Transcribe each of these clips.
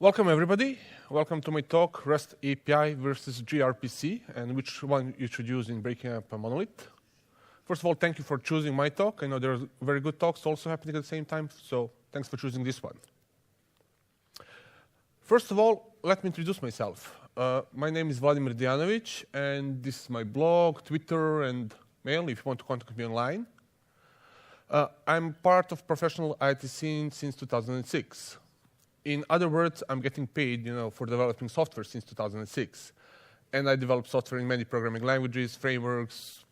Welcome, everybody. Welcome to my talk, REST API versus gRPC, and which one you should use in breaking up a monolith. First of all, thank you for choosing my talk. I know there are very good talks also happening at the same time, so thanks for choosing this one. First of all, let me introduce myself. My name is Vladimir Dejanović, and this is my blog, Twitter, and mail if you want to contact me online. I'm part of professional IT scene since 2006. In other words, I'm getting paid, for developing software since 2006. And I develop software in many programming languages, frameworks,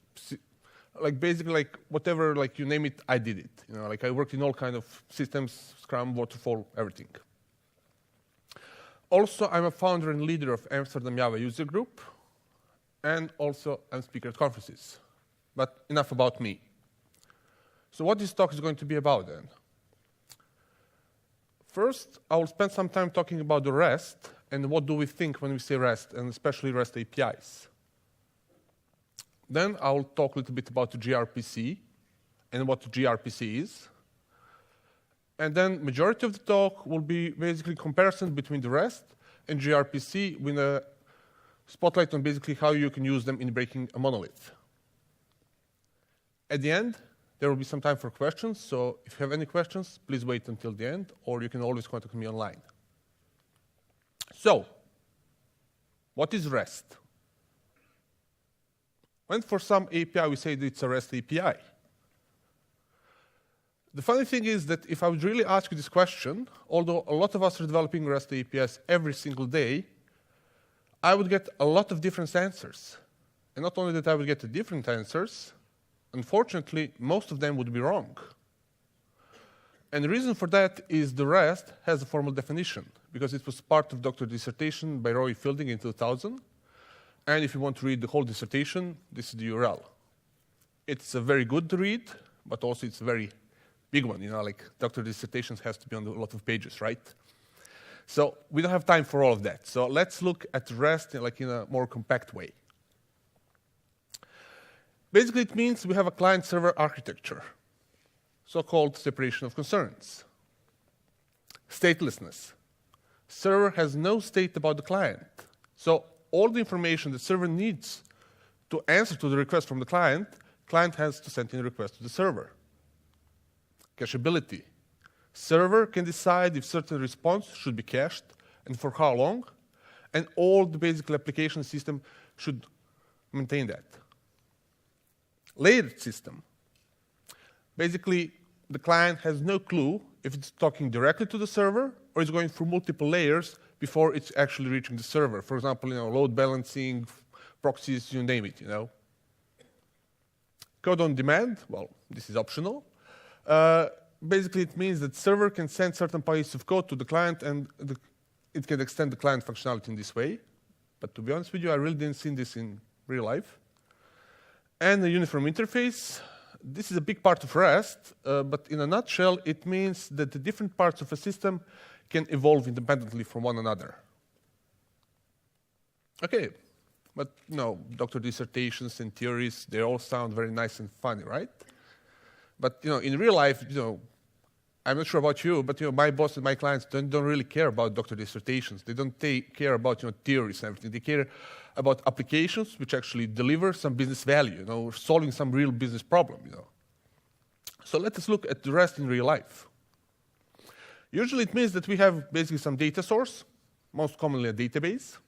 basically whatever, you name it, I did it. I worked in all kinds of systems, Scrum, Waterfall, everything. Also, I'm a founder and leader of Amsterdam Java user group, and also I'm speaker at conferences. But enough about me. So what this talk is going to be about then? First, I will spend some time talking about the REST and what do we think when we say REST, and especially REST APIs. Then I will talk a little bit about the gRPC and what the gRPC is. And then majority of the talk will be basically comparison between the REST and gRPC with a spotlight on basically how you can use them in breaking a monolith. At the end, there will be some time for questions, so if you have any questions, please wait until the end, or you can always contact me online. So, what is REST? When for some API we say that it's a REST API. The funny thing is that if I would really ask you this question, although a lot of us are developing REST APIs every single day, I would get a lot of different answers. And not only that I would get the different answers, unfortunately, most of them would be wrong. And the reason for that is the REST has a formal definition, because it was part of doctoral dissertation by Roy Fielding in 2000. And if you want to read the whole dissertation, this is the URL. It's a very good read, but also it's a very big one. Doctoral dissertations has to be on a lot of pages, right? So we don't have time for all of that. So let's look at REST in a more compact way. Basically, it means we have a client-server architecture, so-called separation of concerns. Statelessness. Server has no state about the client. So all the information the server needs to answer to the request from the client has to send in a request to the server. Cacheability. Server can decide if certain response should be cached and for how long, and all the basic application system should maintain that. Layered system. Basically, the client has no clue if it's talking directly to the server or it's going through multiple layers before it's actually reaching the server. For example, load balancing, proxies, you name it, Code on demand, well, this is optional. Basically, it means that server can send certain pieces of code to the client and it can extend the client functionality in this way. But to be honest with you, I really didn't see this in real life. And the uniform interface. This is a big part of REST, but in a nutshell, it means that the different parts of a system can evolve independently from one another. Okay, but doctor dissertations and theories, they all sound very nice and funny, right? But in real life, I'm not sure about you, but my boss and my clients don't really care about doctor dissertations. They don't care about theories and everything. They care about applications which actually deliver some business value, solving some real business problem. So let us look at the REST in real life. Usually it means that we have basically some data source, most commonly a database,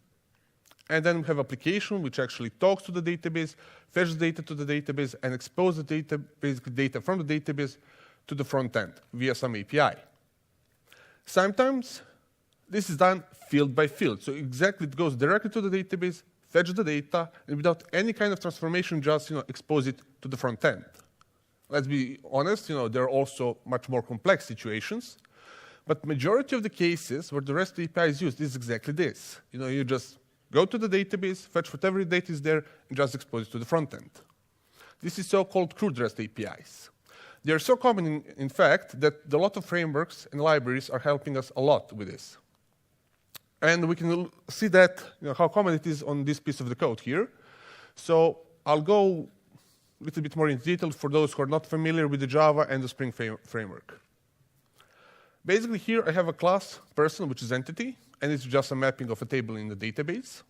and then we have application which actually talks to the database, fetches data to the database, and exposes the data from the database to the front end via some API. Sometimes this is done field by field. So exactly it goes directly to the database, fetch the data, and without any kind of transformation, just expose it to the front end. Let's be honest, there are also much more complex situations, but majority of the cases where the REST API is used is exactly this. You just go to the database, fetch whatever data is there, and just expose it to the front end. This is so-called crude REST APIs. They are so common, in fact, that a lot of frameworks and libraries are helping us a lot with this. And we can see that, how common it is on this piece of the code here. So I'll go a little bit more in detail for those who are not familiar with the Java and the Spring framework. Basically, here I have a class person, which is entity, and it's just a mapping of a table in the database.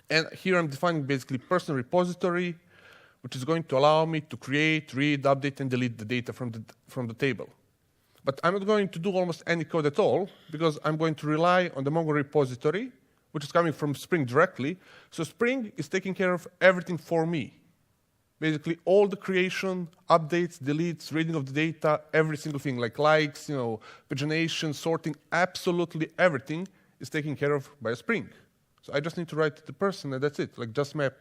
And here I'm defining basically personal repository, which is going to allow me to create, read, update, and delete the data from the table. But I'm not going to do almost any code at all, because I'm going to rely on the Mongo repository, which is coming from Spring directly. So Spring is taking care of everything for me. Basically, all the creation, updates, deletes, reading of the data, every single thing, like likes, pagination, sorting, absolutely everything is taken care of by Spring. So I just need to write to the person, and that's it, like just map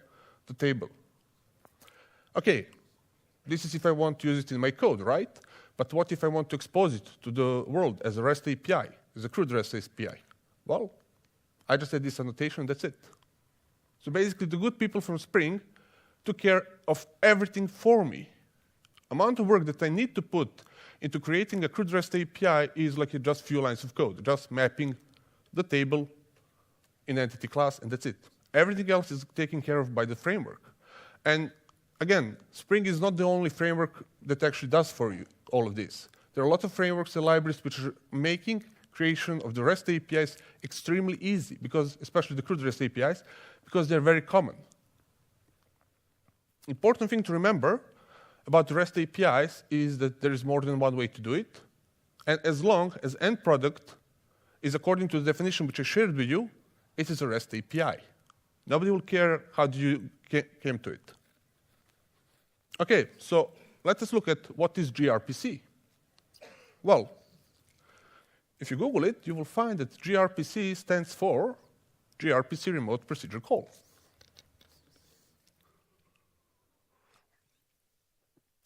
the table. Okay, this is if I want to use it in my code, right? But what if I want to expose it to the world as a REST API, as a CRUD REST API? Well, I just add this annotation, that's it. So basically, the good people from Spring took care of everything for me. Amount of work that I need to put into creating a CRUD REST API is like just a few lines of code, just mapping the table in entity class, and that's it. Everything else is taken care of by the framework. And again, Spring is not the only framework that actually does for you all of this. There are a lot of frameworks and libraries which are making creation of the REST APIs extremely easy, because, especially the CRUD REST APIs, because they're very common. Important thing to remember about the REST APIs is that there is more than one way to do it. And as long as end product is according to the definition which I shared with you, it is a REST API. Nobody will care how you came to it. Okay, so let us look at what is gRPC. Well, if you Google it, you will find that gRPC stands for gRPC Remote Procedure Call.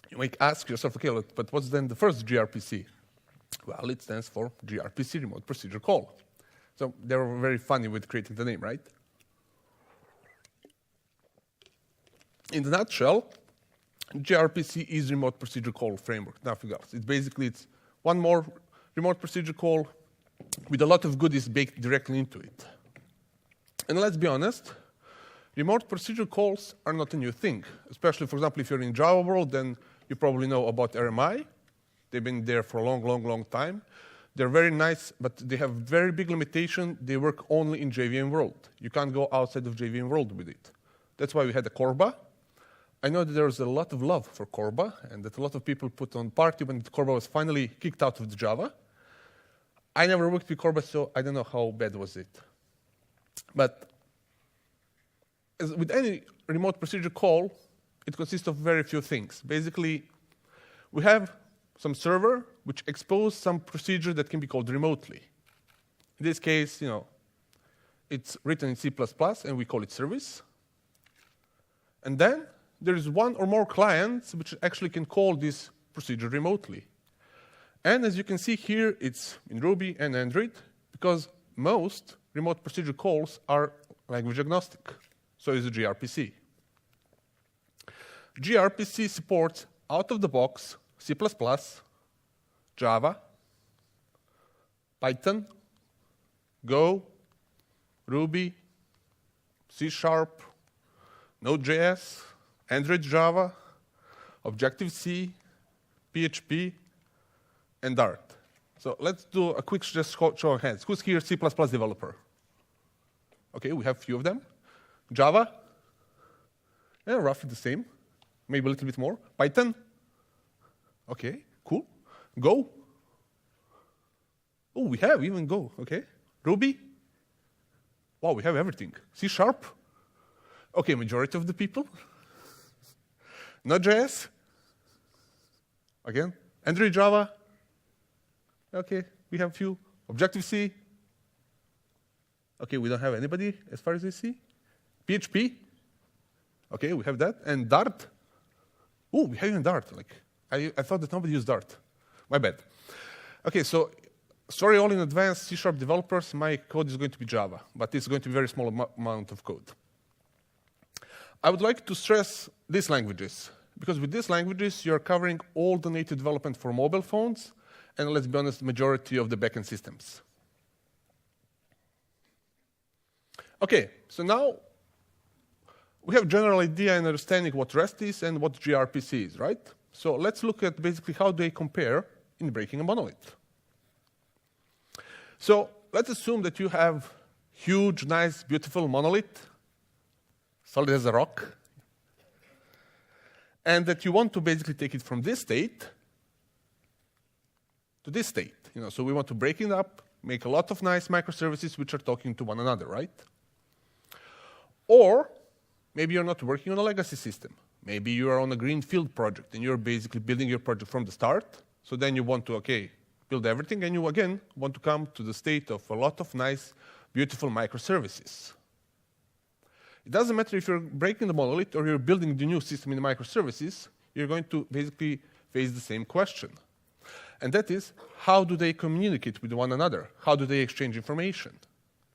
You might ask yourself, okay, but what's then the first gRPC? Well, it stands for gRPC Remote Procedure Call. So they were very funny with creating the name, right? In the nutshell, gRPC is Remote Procedure Call framework, nothing else. It's one more remote procedure call with a lot of goodies baked directly into it. And let's be honest, remote procedure calls are not a new thing. Especially, for example, if you're in Java world, then you probably know about RMI. They've been there for a long, long, long time. They're very nice, but they have very big limitation. They work only in JVM world. You can't go outside of JVM world with it. That's why we had the Corba. I know that there's a lot of love for Corba, and that a lot of people put on party when Corba was finally kicked out of the Java. I never worked with Corba, so I don't know how bad was it. But as with any remote procedure call, it consists of very few things. Basically, we have some server which exposes some procedure that can be called remotely. In this case, it's written in C++, and we call it service. And then there is one or more clients which actually can call this procedure remotely. And as you can see here, it's in Ruby and Android, because most remote procedure calls are language agnostic. So is the gRPC. gRPC supports out-of-the-box C++, Java, Python, Go, Ruby, C#, Node.js, Android Java, Objective-C, PHP, and Dart. So let's do a quick just show of hands. Who's here C++ developer? Okay, we have a few of them. Java? Yeah, roughly the same. Maybe a little bit more. Python? Okay, cool. Go? Oh, we have even Go, okay. Ruby? Wow, we have everything. C#? Okay, majority of the people. Node.js? Again, Android Java? Okay, we have a few. Objective-C? Okay, we don't have anybody as far as I see. PHP? Okay, we have that. And Dart? Oh, we have even Dart. I thought that nobody used Dart. My bad. Okay, so sorry all in advance, C# developers, my code is going to be Java, but it's going to be a very small amount of code. I would like to stress these languages, because with these languages, you're covering all the native development for mobile phones, and let's be honest, the majority of the backend systems. Okay, so now we have a general idea and understanding what REST is and what gRPC is, right? So let's look at basically how they compare in breaking a monolith. So let's assume that you have huge, nice, beautiful monolith, solid as a rock, and that you want to basically take it from this state to this state. So we want to break it up, make a lot of nice microservices which are talking to one another, right? Or maybe you're not working on a legacy system. Maybe you are on a greenfield project and you're basically building your project from the start. So then you want to, build everything, and you again want to come to the state of a lot of nice, beautiful microservices. It doesn't matter if you're breaking the monolith or you're building the new system in the microservices, you're going to basically face the same question. And that is, how do they communicate with one another? How do they exchange information?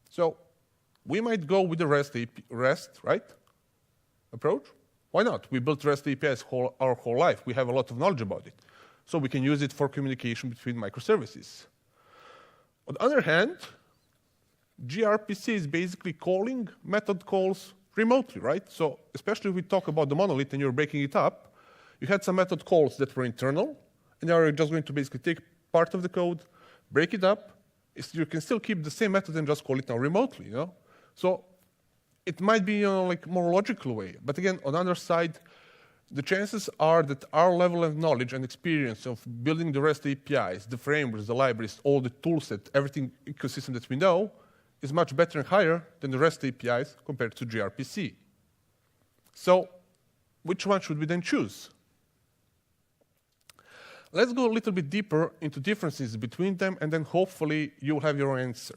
So we might go with the REST, right, approach. Why not? We built REST APIs our whole life. We have a lot of knowledge about it. So we can use it for communication between microservices. On the other hand, gRPC is basically calling method calls remotely, right? So especially if we talk about the monolith and you're breaking it up, you had some method calls that were internal, and you're just going to basically take part of the code, break it up. You can still keep the same method and just call it now remotely, So it might be more logical way. But again, on the other side, the chances are that our level of knowledge and experience of building the REST APIs, the frameworks, the libraries, all the toolset, everything ecosystem that we know, is much better and higher than the REST APIs compared to gRPC. So which one should we then choose? Let's go a little bit deeper into differences between them, and then hopefully you'll have your answer.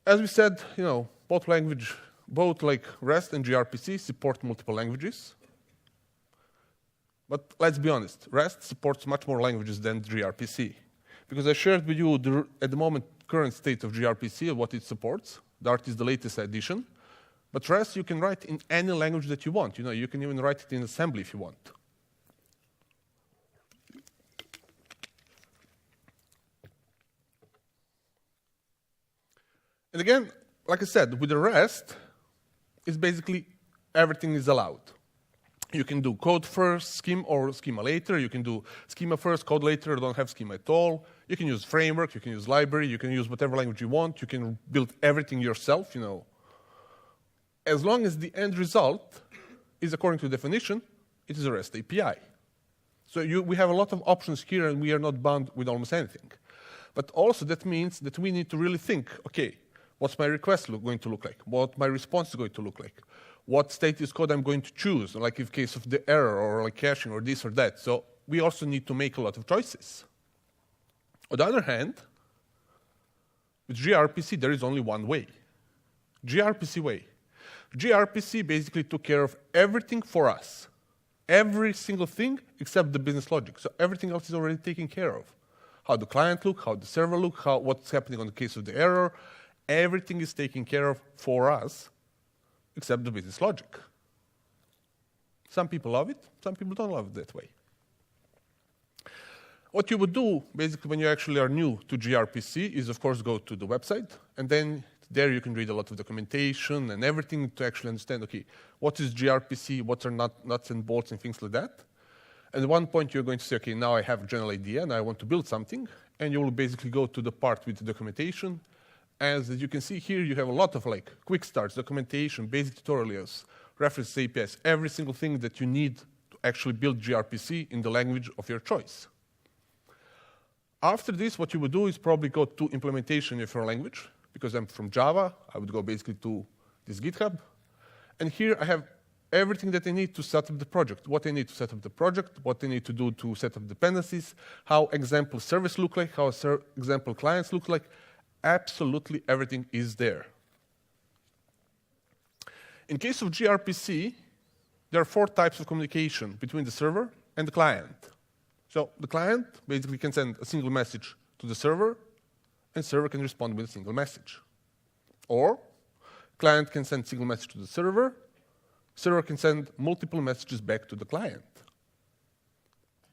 As we said, both REST and gRPC support multiple languages. But let's be honest, REST supports much more languages than gRPC. Because I shared with you at the moment current state of gRPC and what it supports. Dart is the latest addition. But REST you can write in any language that you want. You can even write it in assembly if you want. And again, like I said, with the REST, it's basically everything is allowed. You can do code first, schema later. You can do schema first, code later, don't have schema at all. You can use framework, you can use library, you can use whatever language you want. You can build everything yourself, As long as the end result is according to definition, it is a REST API. So we have a lot of options here, and we are not bound with almost anything. But also that means that we need to really think, what's my request going to look like? What my response is going to look like? What status code I'm going to choose, like in case of the error or like caching or this or that. So we also need to make a lot of choices. On the other hand, with gRPC, there is only one way. gRPC way. gRPC basically took care of everything for us. Every single thing except the business logic. So everything else is already taken care of. How the client look, how the server look, what's happening on the case of the error. Everything is taken care of for us, except the business logic. Some people love it, some people don't love it that way. What you would do, basically, when you actually are new to gRPC is, of course, go to the website, and then there you can read a lot of documentation and everything to actually understand, what is gRPC, what are nuts and bolts and things like that. And at one point, you're going to say, now I have a general idea, and I want to build something, and you will basically go to the part with the documentation. As you can see here, you have a lot of quick starts, documentation, basic tutorials, reference APIs, every single thing that you need to actually build gRPC in the language of your choice. After this, what you would do is probably go to implementation of your language. Because I'm from Java, I would go basically to this GitHub. And here I have everything that I need to set up the project. What I need to set up the project, what I need to do to set up dependencies, how example service look like, how example clients look like. Absolutely everything is there. In case of gRPC, there are 4 types of communication between the server and the client. So the client basically can send a single message to the server, and server can respond with a single message. Or client can send a single message to the server can send multiple messages back to the client.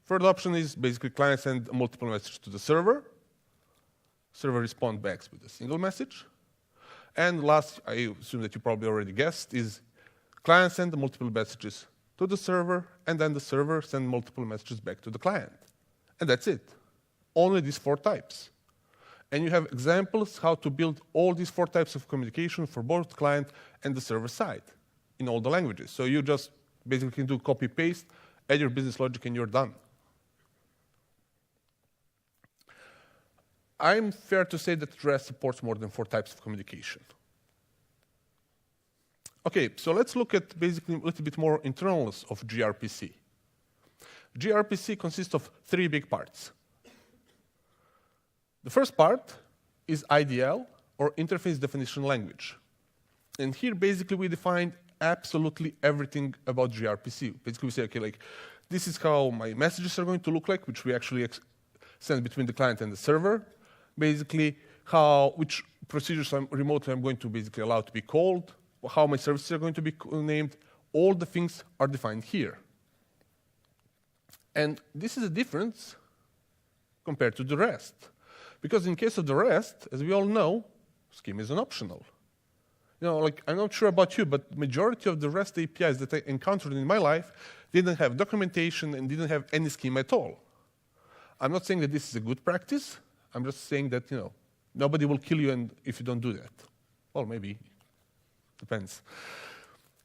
Third option is basically client send multiple messages to the server respond back with a single message. And last, I assume that you probably already guessed, is client send multiple messages to the server, and then the server send multiple messages back to the client. And that's it. Only these 4 types. And you have examples how to build all these 4 types of communication for both client and the server side in all the languages. So you just basically can do copy-paste, add your business logic, and you're done. I'm fair to say that REST supports more than 4 types of communication. Okay, so let's look at basically a little bit more internals of gRPC. gRPC consists of 3 big parts. The first part is IDL, or Interface Definition Language. And here, basically, we define absolutely everything about gRPC. Basically, we say, okay, like, this is how my messages are going to look like, which we actually send between the client and the server. Basically, which procedures remotely I'm going to basically allow to be called, how my services are going to be named. All the things are defined here. And this is a difference compared to the REST. Because in case of the REST, as we all know, schema is an optional. You know, like, I'm not sure about you, but majority of the REST APIs that I encountered in my life didn't have documentation and didn't have any schema at all. I'm not saying that this is a good practice. I'm just saying that, you know, nobody will kill you if you don't do that. Well, maybe. Depends.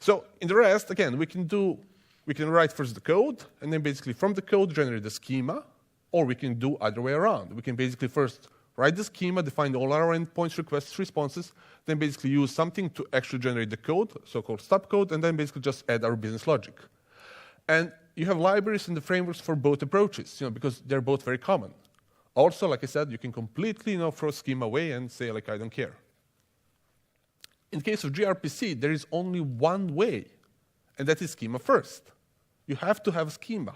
So in the REST, again, we can write first the code, and then basically from the code generate the schema, or we can do other way around. We can basically first write the schema, define all our endpoints, requests, responses, then basically use something to actually generate the code, so-called stub code, and then basically just add our business logic. And you have libraries and the frameworks for both approaches, you know, because they're both very common. Also, like I said, you can completely, you know, throw schema away and say, like, I don't care. In case of gRPC, there is only one way, and that is schema first. You have to have a schema.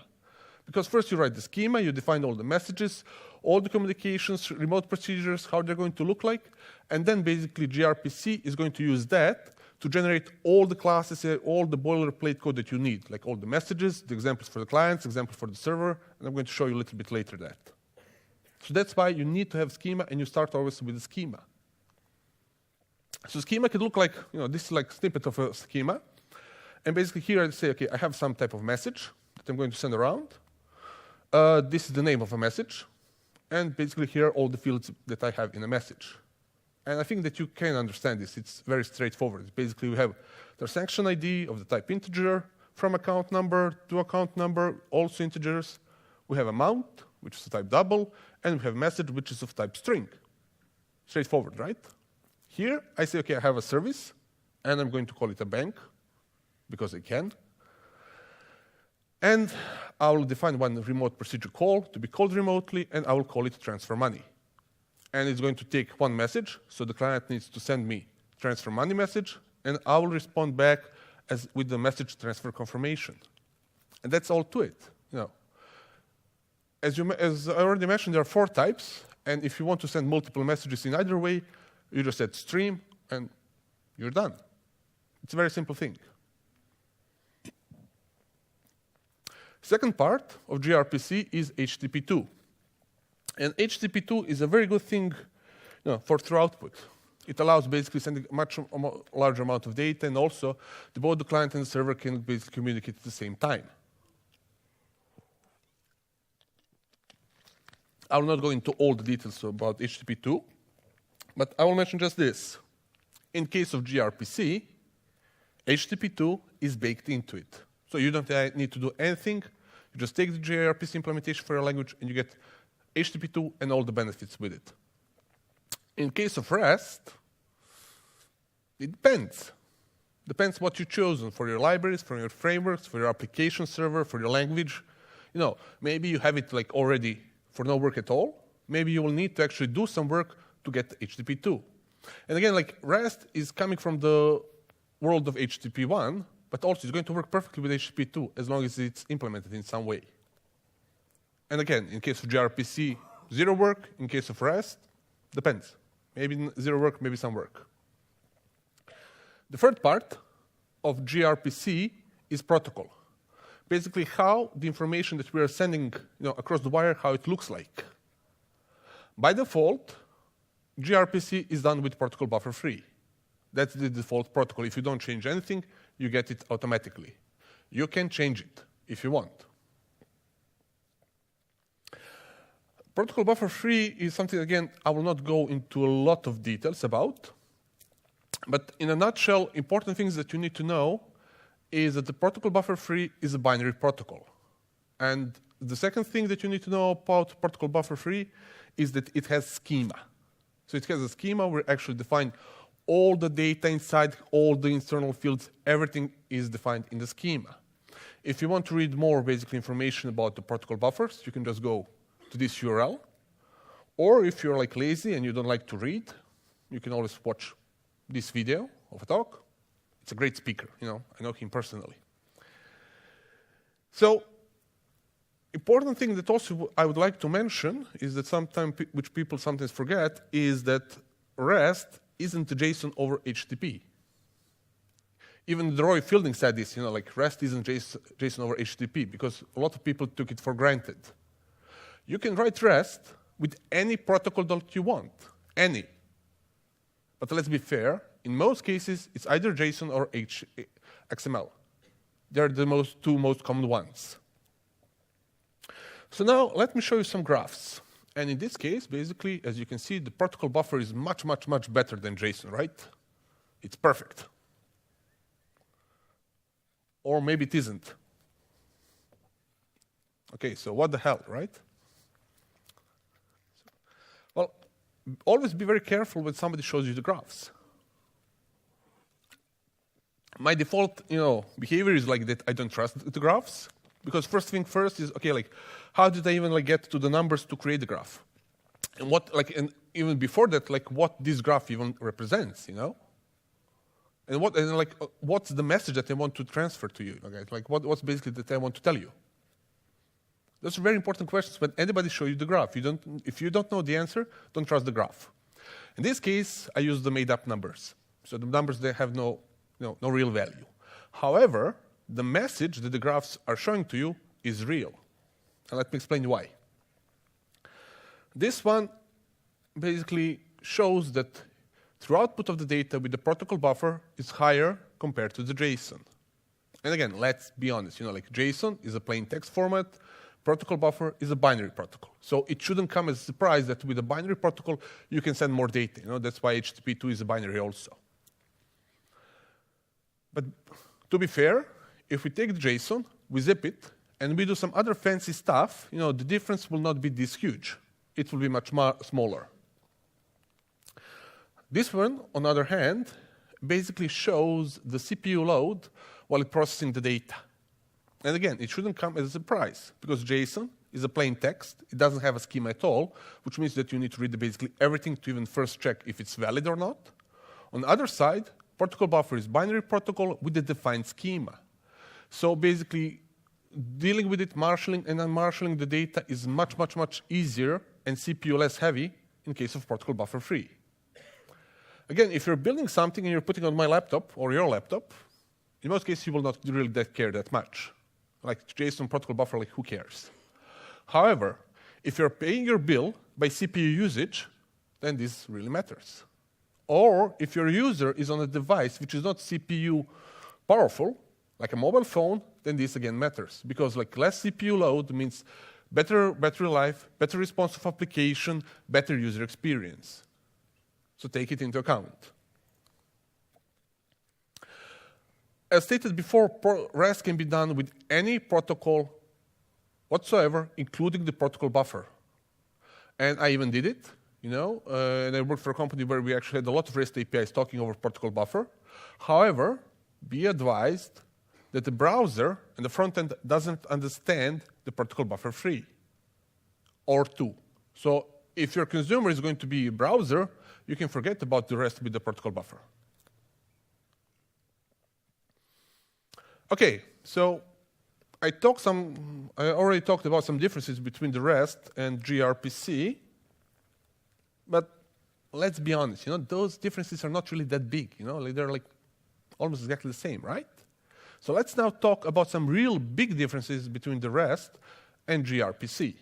Because first you write the schema, you define all the messages, all the communications, remote procedures, how they're going to look like, and then basically gRPC is going to use that to generate all the classes, all the boilerplate code that you need, like all the messages, the examples for the clients, examples for the server, and I'm going to show you a little bit later that. So that's why you need to have schema, and you start always with the schema. So schema could look like, you know, this is like a snippet of a schema. And basically here I say, okay, I have some type of message that I'm going to send around. This is the name of a message. And basically here are all the fields that I have in a message. And I think that you can understand this. It's very straightforward. Basically, we have the transaction ID of the type integer, from account number to account number, also integers. We have amount, which is of type double, and we have message, which is of type string. Straightforward, right? Here, I say, okay, I have a service, and I'm going to call it a bank, because I can. And I will define one remote procedure call to be called remotely, and I will call it transfer money. And it's going to take one message, so the client needs to send me transfer money message, and I will respond back with the message transfer confirmation. And that's all to it. You know, as I already mentioned, there are 4 types, and if you want to send multiple messages in either way, you just add stream, and you're done. It's a very simple thing. Second part of gRPC is HTTP2. And HTTP2 is a very good thing, you know, for through output. It allows basically sending a much larger amount of data, and also both the client and the server can basically communicate at the same time. I will not go into all the details about HTTP2, but I will mention just this. In case of gRPC, HTTP2 is baked into it. So you don't need to do anything. You just take the gRPC implementation for your language, and you get HTTP2 and all the benefits with it. In case of REST, it depends. Depends what you've chosen for your libraries, for your frameworks, for your application server, for your language. You know, maybe you have it like already for no work at all. Maybe you will need to actually do some work to get HTTP2. And again, like REST is coming from the world of HTTP1, but also it's going to work perfectly with HTTP2 as long as it's implemented in some way. And again, in case of gRPC, 0 work. In case of REST, depends. Maybe 0 work, maybe some work. The third part of gRPC is protocol. Basically, how the information that we are sending, you know, across the wire, how it looks like. By default, gRPC is done with protocol buffer free. That's the default protocol. If you don't change anything, you get it automatically. You can change it if you want. Protocol buffer free is something, again, I will not go into a lot of details about. But in a nutshell, important things that you need to know is that the protocol buffer free is a binary protocol. And the second thing that you need to know about protocol buffer free is that it has schema. So it has a schema where we actually define all the data inside, all the internal fields, everything is defined in the schema. If you want to read more basic information about the protocol buffers, you can just go to this URL. Or if you're like lazy and you don't like to read, you can always watch this video of a talk. It's a great speaker, I know him personally. So, important thing that also I would like to mention is that which people sometimes forget, is that REST isn't a JSON over HTTP. Even Roy Fielding said this, like REST isn't JSON over HTTP, because a lot of people took it for granted. You can write REST with any protocol that you want, any. But let's be fair, in most cases, it's either JSON or XML. They're the two most common ones. So now let me show you some graphs. And in this case, basically, as you can see, the protocol buffer is much, much, much better than JSON, right? It's perfect. Or maybe it isn't. Okay, so what the hell, right? Well, always be very careful when somebody shows you the graphs. My default, behavior is like that. I don't trust the graphs, because first thing first is, okay, like, how did I even get to the numbers to create the graph? And and even before that, what this graph even represents, And what's the message that I want to transfer to you? Okay? What's basically that I want to tell you? Those are very important questions when anybody shows you the graph. If you don't know the answer, don't trust the graph. In this case, I use the made-up numbers. So the numbers, they have no real value. However, the message that the graphs are showing to you is real. And let me explain why. This one basically shows that the output of the data with the protocol buffer is higher compared to the JSON. And again, let's be honest, JSON is a plain text format, protocol buffer is a binary protocol. So it shouldn't come as a surprise that with a binary protocol, you can send more data. That's why HTTP2 is a binary also. But to be fair, if we take the JSON, we zip it, and we do some other fancy stuff, the difference will not be this huge. It will be much smaller. This one, on the other hand, basically shows the CPU load while it's processing the data. And again, it shouldn't come as a surprise, because JSON is a plain text. It doesn't have a schema at all, which means that you need to read basically everything to even first check if it's valid or not. On the other side, protocol buffer is binary protocol with a defined schema. So basically, dealing with it, marshalling and unmarshalling the data is much, much, much easier and CPU less heavy in case of protocol buffer free. Again, if you're building something and you're putting it on my laptop or your laptop, in most cases, you will not really care that much. Like JSON protocol buffer, who cares? However, if you're paying your bill by CPU usage, then this really matters. Or if your user is on a device which is not CPU powerful, like a mobile phone, then this again matters. Because less CPU load means better battery life, better responsive application, better user experience. So take it into account. As stated before, REST can be done with any protocol whatsoever, including the protocol buffer. And I even did it, and I worked for a company where we actually had a lot of REST APIs talking over protocol buffer. However, be advised that the browser and the front end doesn't understand the protocol buffer free or 2. So if your consumer is going to be a browser, you can forget about the REST with the protocol buffer. Okay, so I already talked about some differences between the REST and gRPC, but let's be honest, those differences are not really that big, they're almost exactly the same, right? So let's now talk about some real big differences between the REST and gRPC.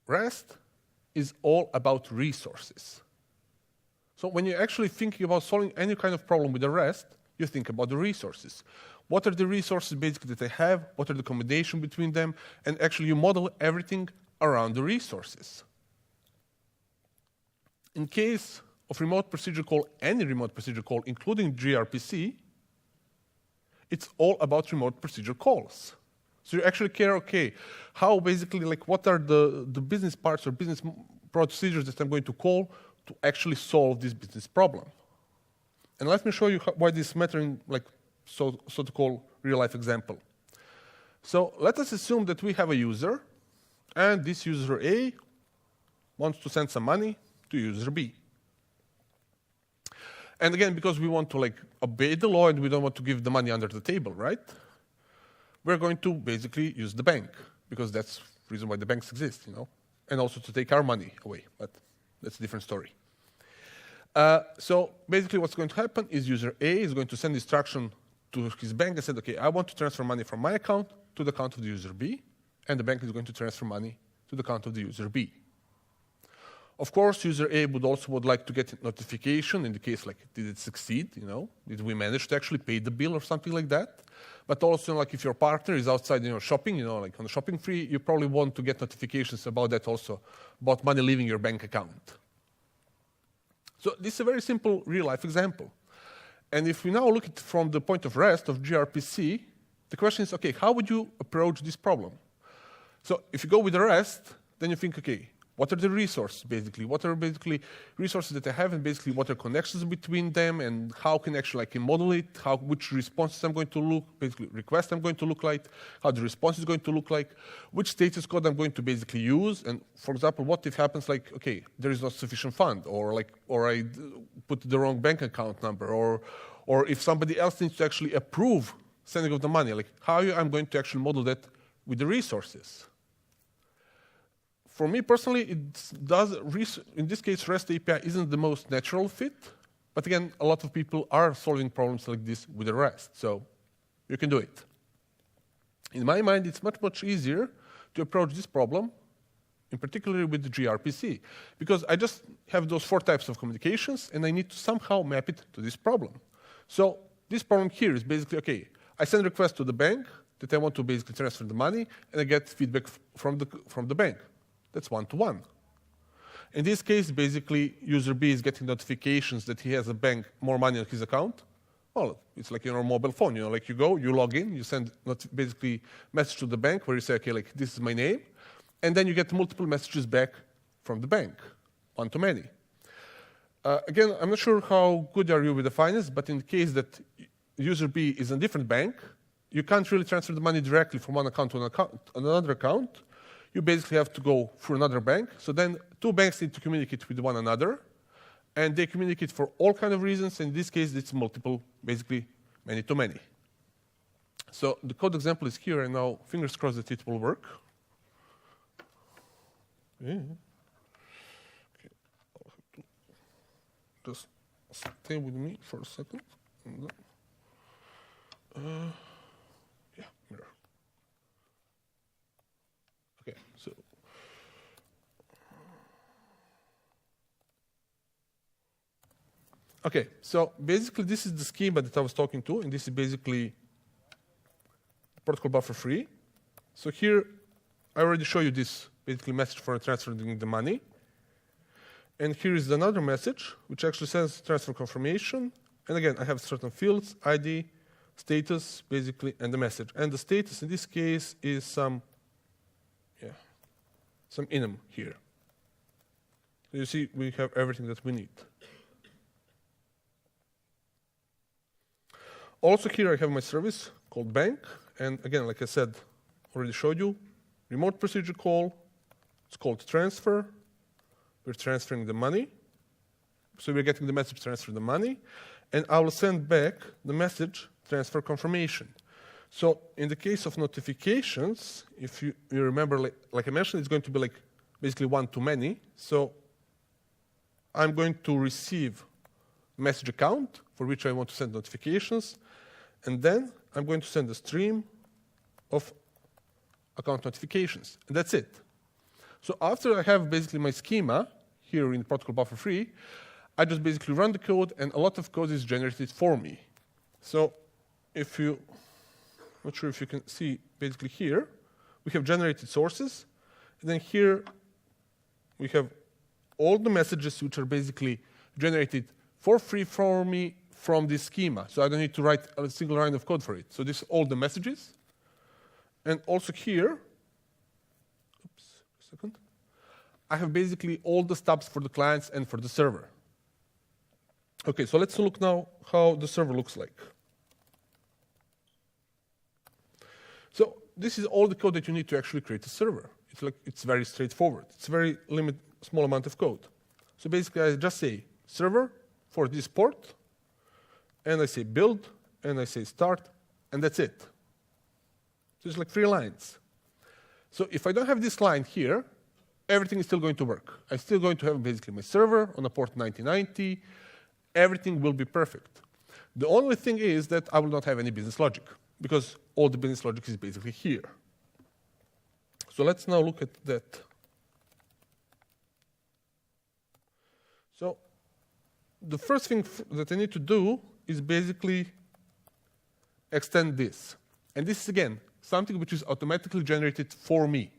REST is all about resources. So when you're actually thinking about solving any kind of problem with the REST, you think about the resources. What are the resources basically that I have? What are the combination between them? And actually you model everything around the resources. In case of remote procedure call, any remote procedure call, including gRPC, it's all about remote procedure calls. So you actually care, okay, how basically, like, what are the business parts or business procedures that I'm going to call to actually solve this business problem? And let me show you why this matters in, like, so-to call real-life example. So let us assume that we have a user, and this user A wants to send some money to user B. And again, because we want to, like, obey the law and we don't want to give the money under the table, right? We're going to basically use the bank, because that's the reason why the banks exist, and also to take our money away, but that's a different story. So basically what's going to happen is user A is going to send instruction to his bank and said, okay, I want to transfer money from my account to the account of the user B, and the bank is going to transfer money to the account of the user B. Of course, user A would like to get a notification in the case, like, did it succeed? Did we manage to actually pay the bill or something like that? But also, like, if your partner is outside, shopping, like on a shopping spree, you probably want to get notifications about that also, about money leaving your bank account. So this is a very simple real-life example. And if we now look at it from the point of rest of gRPC, the question is, okay, how would you approach this problem? So if you go with the rest, then you think, okay, what are the resources, basically? What are basically resources that I have, and basically what are connections between them, and how can actually, like, in Monolith, which responses I'm going to look, basically requests I'm going to look like, how the response is going to look like, which status code I'm going to basically use, and for example, what if happens like, okay, there is not sufficient fund, or I put the wrong bank account number, or if somebody else needs to actually approve sending of the money, like how I'm going to actually model that with the resources. For me personally, in this case, REST API isn't the most natural fit, but again, a lot of people are solving problems like this with the REST, so you can do it. In my mind, it's much, much easier to approach this problem, in particular with the gRPC, because I just have those 4 types of communications, and I need to somehow map it to this problem. So this problem here is basically, okay, I send a request to the bank that I want to basically transfer the money, and I get feedback from the bank. That's one-to-one. In this case, basically, user B is getting notifications that he has a bank more money on his account. Well, it's like your mobile phone. Like you go, you log in, you send basically message to the bank where you say, okay, like this is my name, and then you get multiple messages back from the bank, one-to-many. Again, I'm not sure how good are you with the finance, but in the case that user B is in a different bank, you can't really transfer the money directly from one account to another account. You basically have to go through another bank. So then 2 banks need to communicate with one another, and they communicate for all kinds of reasons. In this case, it's multiple, basically many-to-many. So the code example is here, and now fingers crossed that it will work. Okay. I'll have to just stay with me for a second. Yeah, mirror. Okay, so basically this is the schema that I was talking to, and this is basically protocol buffer free. So here I already show you this basically message for transferring the money. And here is another message which actually says transfer confirmation. And again, I have certain fields, ID, status, basically, and the message. And the status in this case is some enum here. So you see, we have everything that we need. Also here I have my service called bank. And again, like I said, already showed you, remote procedure call. It's called transfer. We're transferring the money. So we're getting the message transfer the money. And I will send back the message transfer confirmation. So in the case of notifications, if you remember, like I mentioned, it's going to be like basically one-to-many. So I'm going to receive message account for which I want to send notifications. And then I'm going to send a stream of account notifications. And that's it. So after I have basically my schema here in protocol buffer free, I just basically run the code, and a lot of code is generated for me. So if not sure if you can see basically here, we have generated sources, And then here we have all the messages which are basically generated for free for me from this schema. So I don't need to write a single line of code for it. So this is all the messages. And also here, oops, a second, I have basically all the stubs for the clients and for the server. Okay, so let's look now how the server looks like. So this is all the code that you need to actually create a server. It's very straightforward. It's a very small amount of code. So basically, I just say server for this port, and I say build, and I say start, and that's it. So it's like 3 lines. So if I don't have this line here, everything is still going to work. I'm still going to have basically my server on a port 9090. Everything will be perfect. The only thing is that I will not have any business logic, because all the business logic is basically here. So let's now look at that. So the first thing that I need to do is basically extend this. And this is, again, something which is automatically generated for me.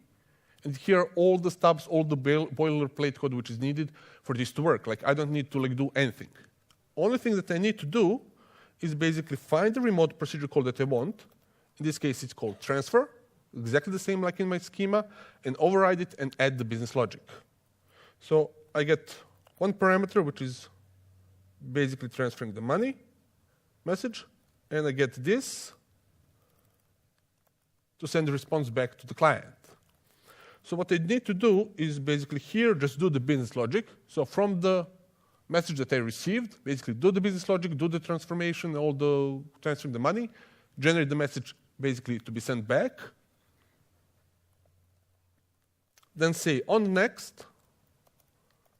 And here are all the stubs, all the boilerplate code which is needed for this to work. Like, I don't need to do anything. Only thing that I need to do is basically find the remote procedure call that I want. In this case, it's called transfer, exactly the same like in my schema, and override it and add the business logic. So I get one parameter, which is basically transferring the money message, and I get this to send the response back to the client. So what I need to do is basically here just do the business logic. So from the message that I received, basically do the business logic, do the transformation, all the transferring the money, generate the message basically to be sent back, then say on next,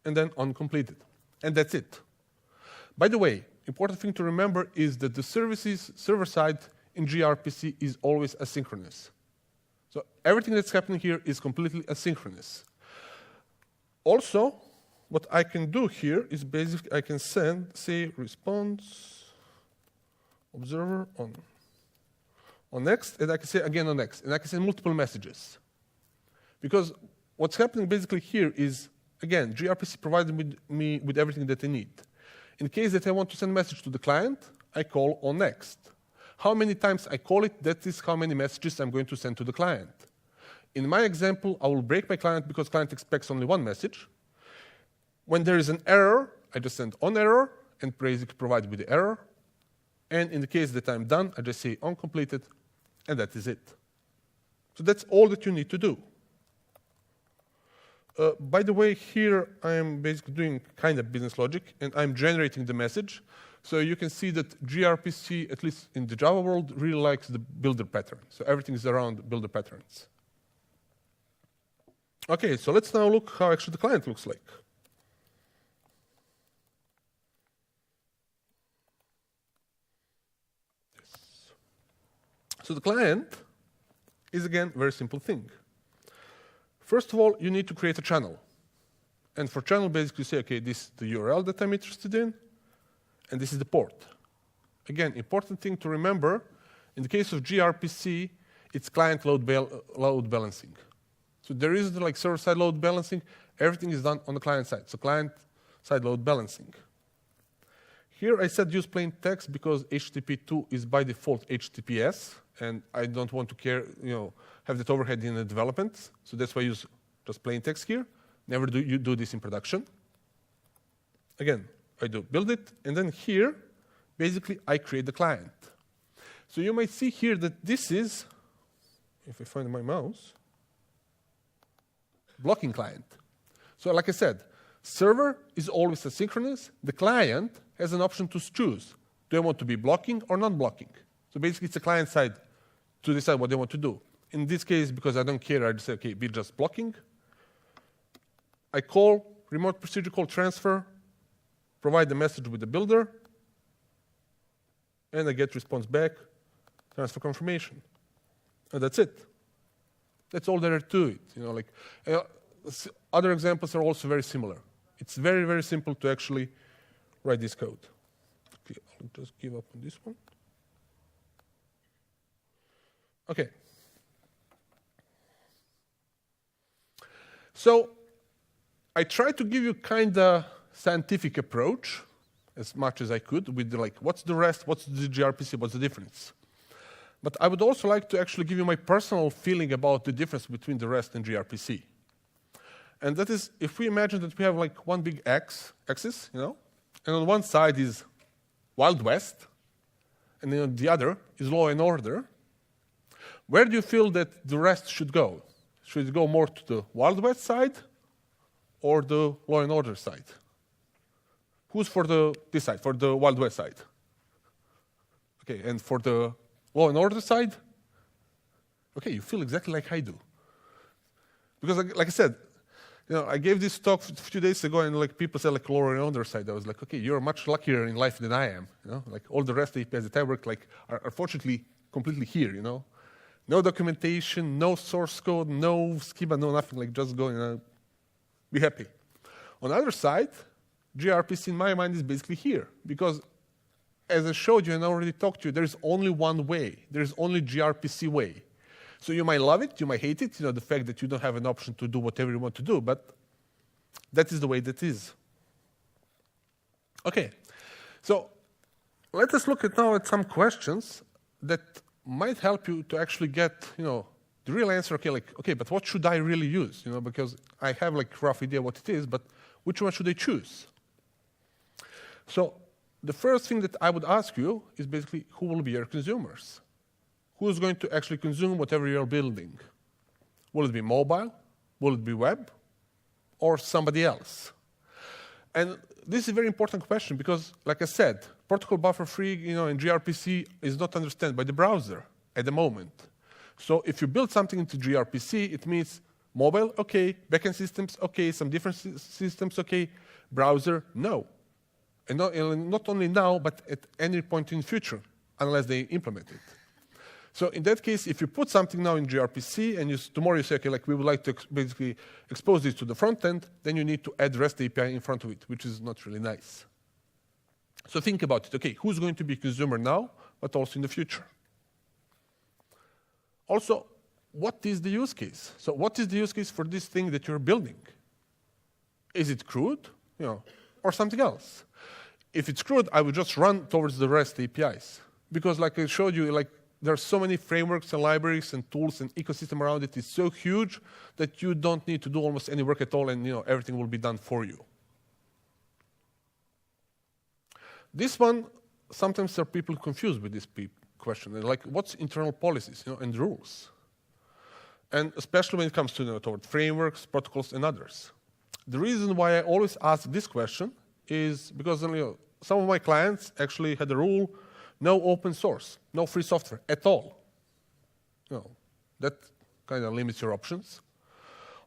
and then on completed. And that's it. By the way, important thing to remember is that the services server side in gRPC is always asynchronous. So everything that's happening here is completely asynchronous. Also, what I can do here is basically I can send, say, response observer on next, and I can say again on next, and I can send multiple messages. Because what's happening basically here is, again, gRPC provided me with everything that I need. In case that I want to send a message to the client, I call on next. How many times I call it, that is how many messages I'm going to send to the client. In my example, I will break my client because client expects only one message. When there is an error, I just send on error and basically provide with the error. And in the case that I'm done, I just say on completed, and that is it. So that's all that you need to do. By the way, here I am basically doing kind of business logic, and I'm generating the message. So you can see that gRPC, at least in the Java world, really likes the builder pattern. So everything is around builder patterns. OK, so let's now look how actually the client looks like. So the client is, again, a very simple thing. First of all, you need to create a channel. And for channel, basically, you say, OK, this is the URL that I'm interested in, and this is the port. Again, important thing to remember, in the case of gRPC, it's client load balancing. So there isn't like server-side load balancing. Everything is done on the client side. So client-side load balancing. Here I said use plain text because HTTP2 is by default HTTPS, and I don't want to have that overhead in the development. So that's why I use just plain text here. Never do you do this in production. Again, I do build it, and then here, basically, I create the client. So you might see here that this is, if I find my mouse, blocking client. So like I said, server is always asynchronous. The client has an option to choose. Do I want to be blocking or non-blocking? So basically, it's a client side to decide what they want to do. In this case, because I don't care, I just say, OK, be just blocking. I call remote procedure call transfer, provide the message with the builder, and I get response back, transfer confirmation. And that's it. That's all there is to it. Other examples are also very similar. It's very, very simple to actually write this code. Okay, I'll just give up on this one. OK. So I tried to give you kind of scientific approach as much as I could with like, what's the REST, what's the gRPC, what's the difference? But I would also like to actually give you my personal feeling about the difference between the REST and gRPC. And that is, if we imagine that we have like one big axis, and on one side is Wild West, and then on the other is law and order, where do you feel that the REST should go? Should it go more to the Wild West side or the law and order side? Who's for this side, for the Wild West side? Okay, and for the law and order side? Okay, you feel exactly like I do. Because like I said, I gave this talk a few days ago, and like people said, like law and order side. I was like, okay, you're much luckier in life than I am. Like all the REST APIs that I work like are fortunately completely here. No documentation, no source code, no schema, no nothing. Like just go be happy. On the other side, gRPC in my mind is basically here because, as I showed you and I already talked to you, there is only one way. There is only gRPC way. So you might love it, you might hate it, the fact that you don't have an option to do whatever you want to do, but that is the way that is. Okay, so let us look now at some questions that might help you to actually get, the real answer. Okay, but what should I really use? Because I have like a rough idea what it is, but which one should I choose? So the first thing that I would ask you is basically who will be your consumers? Who's going to actually consume whatever you're building? Will it be mobile? Will it be web? Or somebody else? And this is a very important question because, like I said, protocol buffer free, and gRPC is not understood by the browser at the moment. So if you build something into gRPC, it means mobile, okay, backend systems, okay, some different systems, okay, browser, no. And not only now, but at any point in the future, unless they implement it. So in that case, if you put something now in gRPC and tomorrow you say, okay, like we would like to basically expose this to the front end, then you need to add REST API in front of it, which is not really nice. So think about it. Okay, who's going to be consumer now, but also in the future? Also, what is the use case? So what is the use case for this thing that you're building? Is it CRUD, or something else? If it's CRUD, I would just run towards the REST APIs. Because like I showed you, like there are so many frameworks and libraries and tools and ecosystem around it. It's so huge that you don't need to do almost any work at all, and everything will be done for you. This one, sometimes there are people confused with this question. They're like, what's internal policies and rules? And especially when it comes to toward frameworks, protocols, and others. The reason why I always ask this question is because some of my clients actually had a rule: no open source, no free software at all. That kind of limits your options.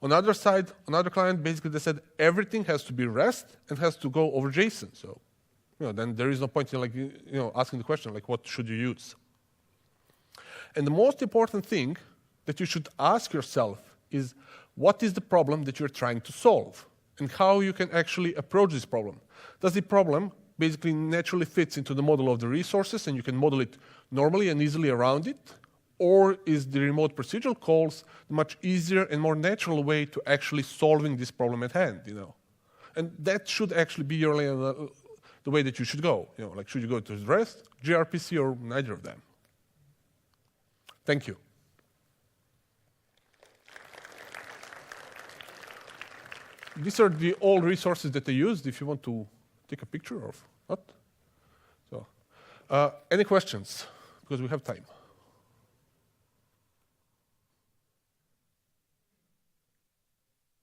On the other side, another client, basically they said everything has to be REST and has to go over JSON. So, then there is no point in asking the question, like, what should you use? And the most important thing that you should ask yourself is, what is the problem that you're trying to solve? And how you can actually approach this problem. Does the problem basically naturally fits into the model of the resources and you can model it normally and easily around it? Or is the remote procedural calls the much easier and more natural way to actually solving this problem at hand? And that should actually be the way that you should go. Like, should you go to REST, gRPC, or neither of them? Thank you. These are the old resources that I used if you want to take a picture of what. So, any questions? Because we have time.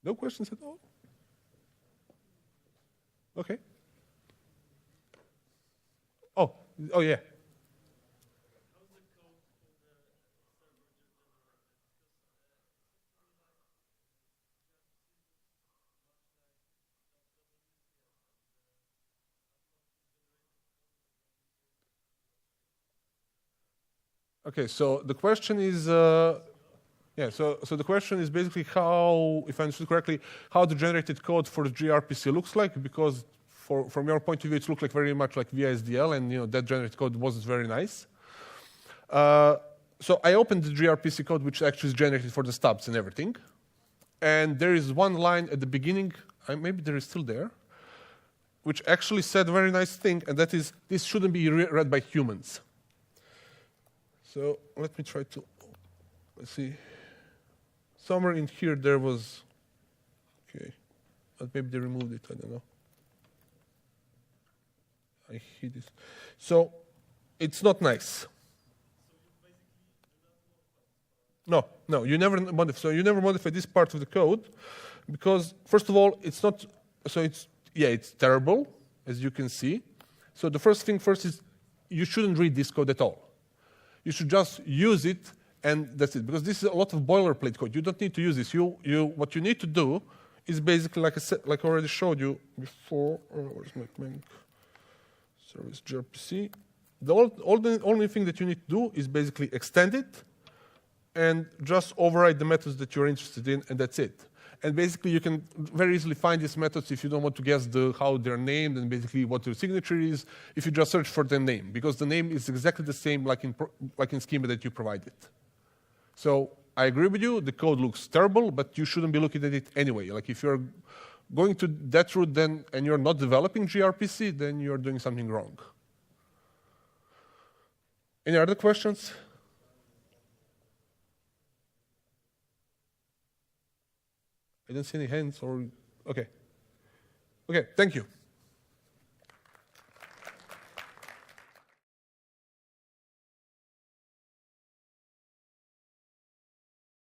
No questions at all? Okay. Oh yeah. Okay, so the question is, so the question is basically how, if I understood correctly, how the generated code for the gRPC looks like, because from your point of view, it looks like very much like VSDL, and that generated code wasn't very nice. So I opened the gRPC code, which actually is generated for the stubs and everything. And there is one line at the beginning, maybe there is still there, which actually said a very nice thing, and that is, this shouldn't be read by humans. So let me try to, let's see. Somewhere in here there was, okay, but maybe they removed it, I don't know. I hate this. So it's not nice. No, you never modify. So you never modify this part of the code because, first of all, it's not, so it's terrible, as you can see. So the first thing first is you shouldn't read this code at all. You should just use it, and that's it. Because this is a lot of boilerplate code. You don't need to use this. What you need to do is basically, like I said, like I already showed you before. Where's my main service gRPC? The only thing that you need to do is basically extend it and just override the methods that you're interested in, and that's it. And basically, you can very easily find these methods if you don't want to guess how they're named and basically what their signature is, if you just search for the name, because the name is exactly the same like in schema that you provided. So I agree with you, the code looks terrible, but you shouldn't be looking at it anyway. Like if you're going to that route then, and you're not developing gRPC, then you're doing something wrong. Any other questions? I don't see any hands or, okay. Okay, thank you.